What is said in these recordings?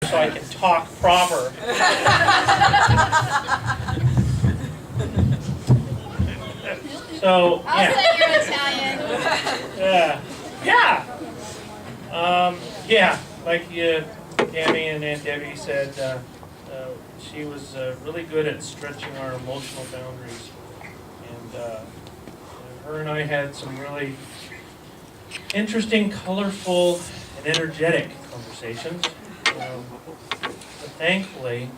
so I can talk proper. So, I'll yeah. say you're Italian. Yeah, like Tammy and Aunt Debbie said, she was really good at stretching our emotional boundaries. And her and I had some really interesting, colorful, and energetic conversations. But thankfully,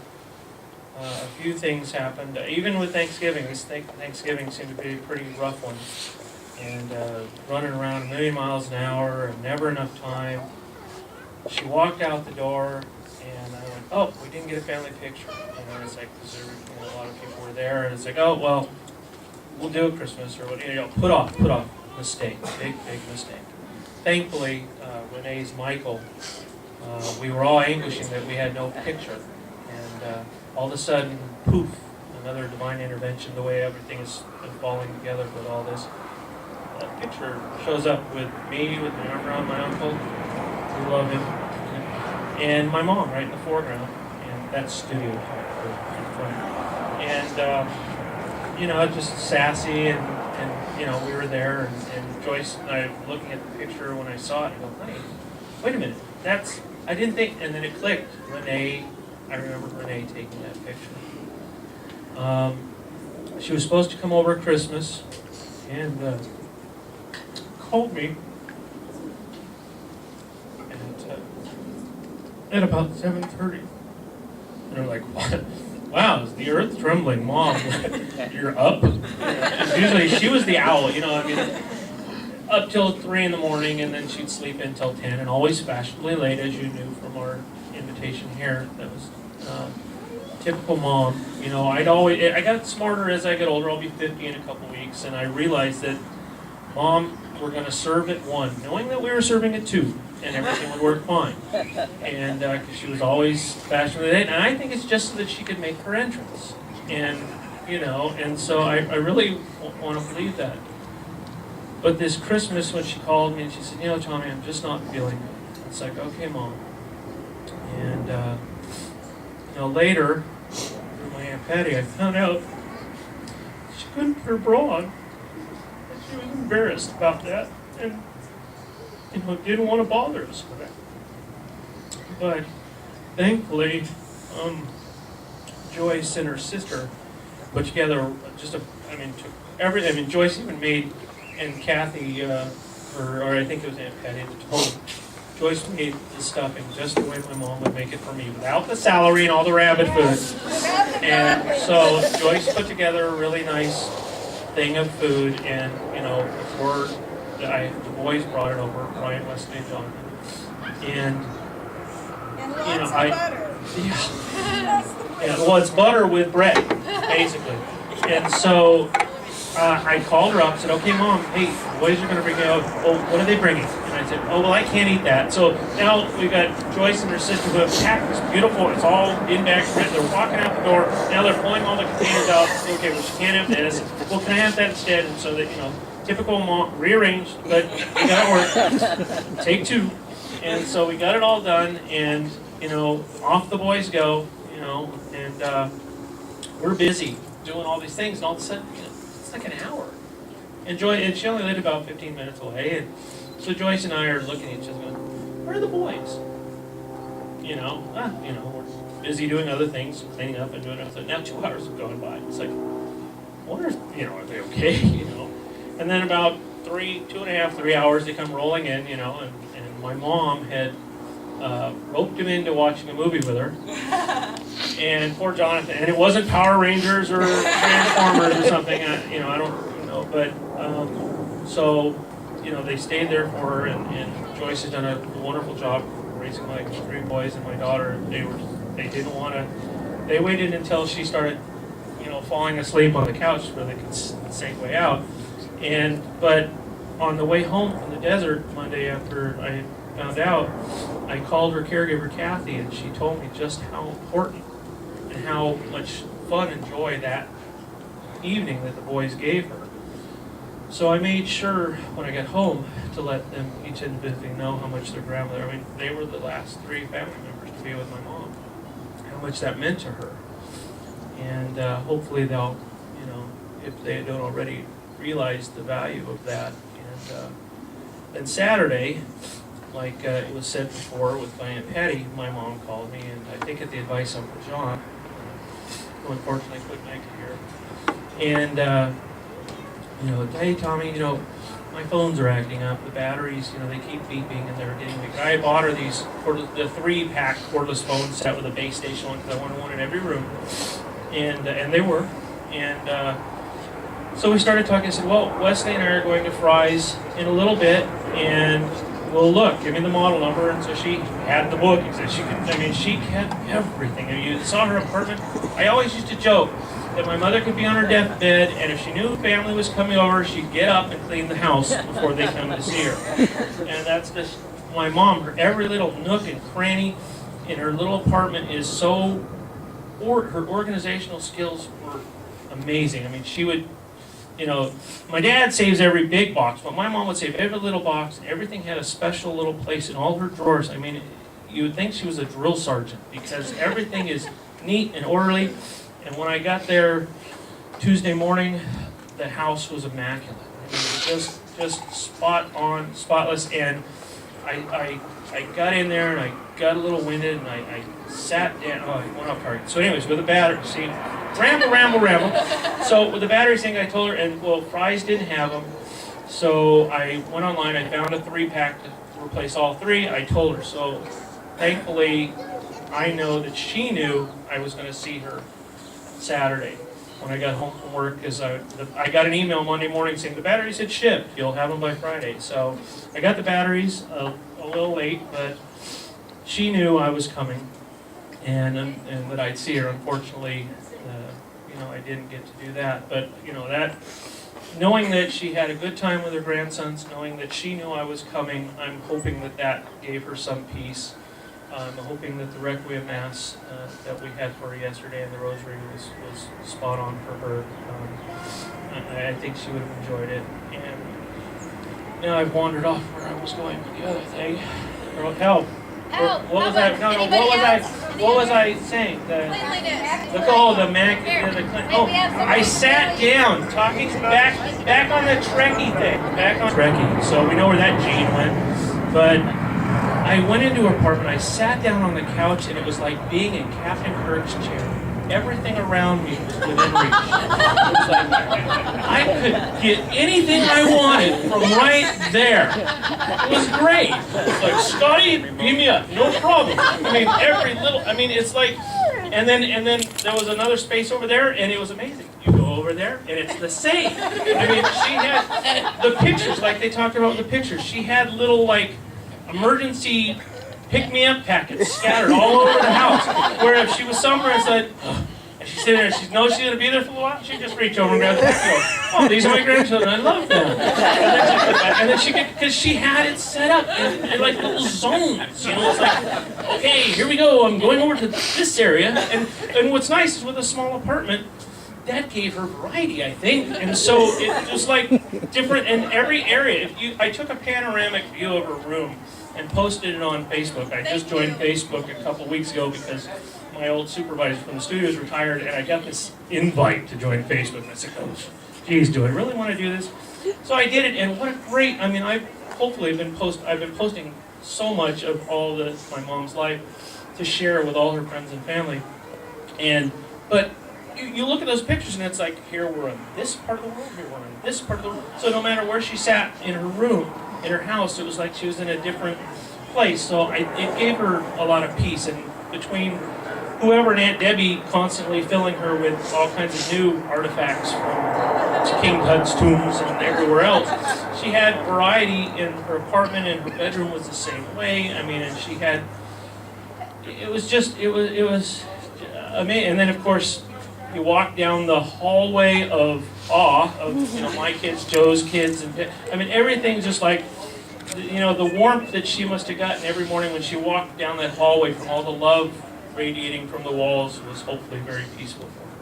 a few things happened. Even with Thanksgiving, this Thanksgiving seemed to be a pretty rough one. And running around a million miles an hour and never enough time. She walked out the door, and I went, "Oh, we didn't get a family picture." And it's like, because a lot of people were there, and it's like, "Oh, well, we'll do it Christmas," or what, put off, mistake, big mistake. Thankfully, Renee's Michael, we were all anguishing that we had no picture, and all of a sudden, poof, another divine intervention, the way everything is falling together with all this. A picture shows up with me, with the arm around my uncle, we love him, and my mom right in the foreground, and that's studio type in front. And, just sassy, and we were there, and Joyce and I were looking at the picture when I saw it, and I go, "Hey, wait a minute, I didn't think," and then it clicked. I remember Renee taking that picture. She was supposed to come over at Christmas, and called me at about 7:30. And they're like, "What? Wow, is the earth trembling, Mom? You're up?" Usually she was the owl, up till 3 in the morning, and then she'd sleep in till 10, and always fashionably late, as you knew from our invitation here. That was typical mom. I got smarter as I get older. I'll be 50 in a couple weeks, and I realized that, Mom, we're going to serve at 1, knowing that we were serving at 2, and everything would work fine. And because she was always fashionably late, and I think it's just so that she could make her entrance. And so I really want to believe that. But this Christmas, when she called me and she said, "Tommy, I'm just not feeling it." It's like, "Okay, Mom." And later, through my Aunt Patty, I found out she couldn't put her bra on. She was embarrassed about that, and didn't want to bother us with it. But thankfully, Joyce and her sister put together took everything. Joyce even made, and Kathy, or I think it was Aunt Patty that told me, Joyce made the stuffing just the way my mom would make it for me, without the celery and all the rabbit food. And so Joyce put together a really nice thing of food, and before the boys brought it over, Brian, Wesley, and Jonathan, and lots of butter. Well, it's butter with bread, basically. And so I called her up and said, "Okay, Mom, hey, the boys are going to bring out, what are they bringing?" And I said, "Oh, well, I can't eat that." So now we've got Joyce and her sister who have packed this beautiful, it's all in bags, they're walking out the door, now they're pulling all the containers out. Okay, well, she can't have that. I said, "Well, can I have that instead?" And so that, typical mom, rearranged, but we got to work. Take 2. And so we got it all done, and, off the boys go, and we're busy doing all these things, and all of a sudden, it's like an hour. And she only lived about 15 minutes away, and so Joyce and I are looking at each other going, "Where are the boys?" We're busy doing other things, cleaning up and doing other things. Now 2 hours have gone by. It's like, are they okay? And then about 2.5, 3 hours, they come rolling in, and my mom had roped him into watching a movie with her. And poor Jonathan, and it wasn't Power Rangers or Transformers or something, I don't know, but so they stayed there for her, and Joyce has done a wonderful job raising my 3 boys and my daughter. They waited until she started falling asleep on the couch so they could segue out. But on the way home from the desert Monday after I found out, I called her caregiver Kathy, and she told me just how important and how much fun and joy that evening that the boys gave her. So I made sure when I got home to let them each individually know how much their grandmother, they were the last 3 family members to be with my mom, how much that meant to her. And hopefully they'll, you know, if they don't already realize the value of that. And then Saturday, like it was said before with my Aunt Patty, my mom called me, and I think at the advice of John, who unfortunately couldn't make it here. And, you know, hey Tommy, you know, my phones are acting up, the batteries, you know, they keep beeping and they're getting weak. I bought her these, the 3-pack cordless phone set with a base station one because I wanted one in every room. And they were. And so we started talking. I said, well, Wesley and I are going to Fry's in a little bit, and we'll look, give me the model number. And so she had the book. She said she could, I mean, she had everything. And you saw her apartment. I always used to joke that my mother could be on her deathbed, and if she knew family was coming over, she'd get up and clean the house before they come to see her. And that's just my mom. Her every little nook and cranny in her little apartment is so, her organizational skills were amazing. I mean, she would, you know, my dad saves every big box, but my mom would save every little box, and everything had a special little place in all her drawers. I mean, you would think she was a drill sergeant because everything is neat and orderly. And when I got there Tuesday morning, the house was immaculate. I mean, just spot on, spotless. And I got in there and I got a little winded and I sat down. Oh, I went off target. So anyways, with the battery, see, ramble. So with the battery thing, I told her, and well, Fry's didn't have them. So I went online, I found a 3-pack to replace all 3. I told her. So thankfully, I know that she knew I was going to see her Saturday when I got home from work, because I got an email Monday morning saying the batteries had shipped. You'll have them by Friday. So I got the batteries a little late, but she knew I was coming and that I'd see her. Unfortunately, you know, I didn't get to do that. But you know, that knowing that she had a good time with her grandsons, knowing that she knew I was coming, I'm hoping that that gave her some peace. I'm hoping that the Requiem Mass that we had for her yesterday and the Rosary was spot on for her. I think she would have enjoyed it. And now I've wandered off where I was going with the other thing. Help! What was I? No, what was I saying? I sat down talking back on the Trekkie thing. Back on Trekkie. So we know where that gene went, but. I went into her apartment, I sat down on the couch, and it was like being in Captain Kirk's chair. Everything around me was within reach. It was like, I could get anything I wanted from right there. It was great. It's like, Scotty, beam me up, no problem. I mean, every little, I mean, it's like, and then there was another space over there, and it was amazing. You go over there, and it's the same. I mean, she had the pictures, like they talked about the pictures. She had little, like, emergency pick-me-up packets scattered all over the house. Where if she was somewhere and said, and she's sitting there, she knows she's going to be there for a while, she'd just reach over and grab the packet. Oh, these are my grandchildren, I love them. And then she could, because she had it set up in like little zones. You know, it's like, okay, here we go, I'm going over to this area. And what's nice is with a small apartment, that gave her variety, I think, and so it was like different in every area. I took a panoramic view of her room and posted it on Facebook. I just joined Facebook a couple weeks ago because my old supervisor from the studios retired, and I got this invite to join Facebook. And I said, "Oh, geez, do I really want to do this?" So I did it, and what a great! I mean, I've been posting so much of all my mom's life to share with all her friends and family, but. You look at those pictures and it's like, here we're in this part of the world, here we're in this part of the world. So no matter where she sat in her room, in her house, it was like she was in a different place. So it gave her a lot of peace. And between whoever and Aunt Debbie constantly filling her with all kinds of new artifacts from King Tut's tombs and everywhere else, she had variety in her apartment, and her bedroom was the same way. I mean, and she had, it was amazing. And then of course, you walk down the hallway of awe of, you know, my kids, Joe's kids, and I mean everything's just like, you know, the warmth that she must have gotten every morning when she walked down that hallway from all the love radiating from the walls was hopefully very peaceful for her.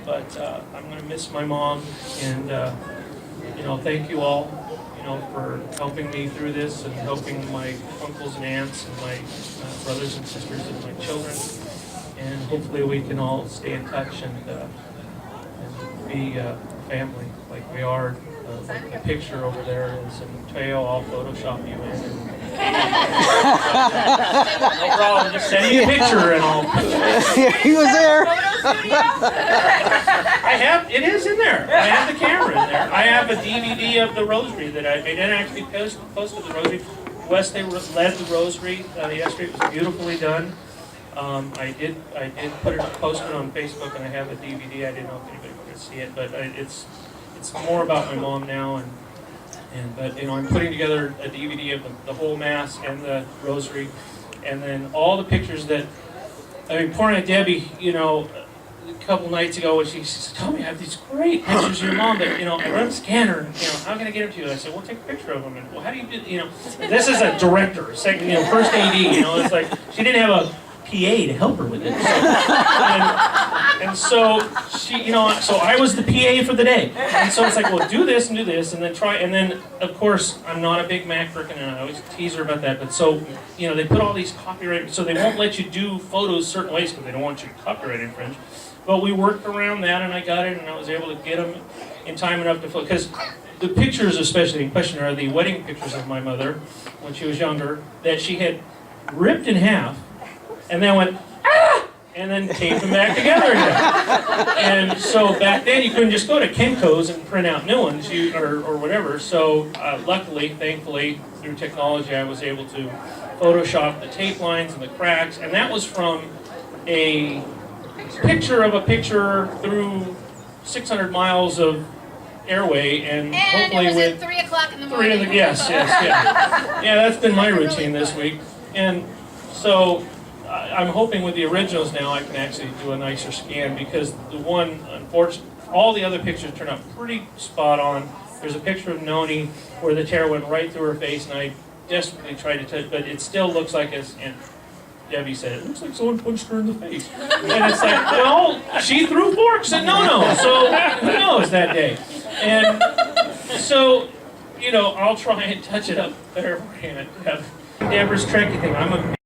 But I'm going to miss my mom, and you know, thank you all. You for helping me through this and helping my uncles and aunts and my brothers and sisters and my children. And hopefully we can all stay in touch and be family like we are. The picture over there is, and Teo, I'll Photoshop you in. No problem, just send me a picture and I'll. He was there. It is in there. I have the camera in there. I have a DVD of the rosary that they didn't actually posted the rosary. Wes, they led the rosary yesterday. It was beautifully done. I did post it on Facebook, and I have a DVD. I didn't know if anybody could see it, but it's more about my mom now, but I'm putting together a DVD of the whole Mass and the Rosary, and then all the pictures that, poor Aunt Debbie, a couple nights ago when she told me I have these great pictures of your mom, but I run a scanner, how can I get them to you? I said, well, take a picture of them, and well, how do you do, this is a director, first AD, it's like she didn't have a PA to help her with it. So she, so I was the PA for the day. And so it's like, well, do this, and then try, and then, of course, I'm not a big Mac person, and I always tease her about that, but so, they put all these copyright, so they won't let you do photos certain ways because they don't want you to copyright infringe. But we worked around that, and I got it, and I was able to get them in time enough to, because the pictures, especially in question, are the wedding pictures of my mother when she was younger, that she had ripped in half, and then went, ah! And then taped them back together again. And so back then you couldn't just go to Kinko's and print out new ones, or whatever. So luckily, thankfully, through technology, I was able to Photoshop the tape lines and the cracks, and that was from a picture of a picture through 600 miles of airway, and hopefully it was with at 3 o'clock in the morning. yes, yeah, that's been my routine this week, and so. I'm hoping with the originals now I can actually do a nicer scan, because the one, unfortunately, all the other pictures turned out pretty spot on. There's a picture of Noni where the tear went right through her face, and I desperately tried to touch, but it still looks like, as Aunt Debbie said, it looks like someone punched her in the face. And it's like, well, she threw forks at No, so who knows that day. And so, I'll try and touch it up better for Aunt Deborah's tricky thing. I'm a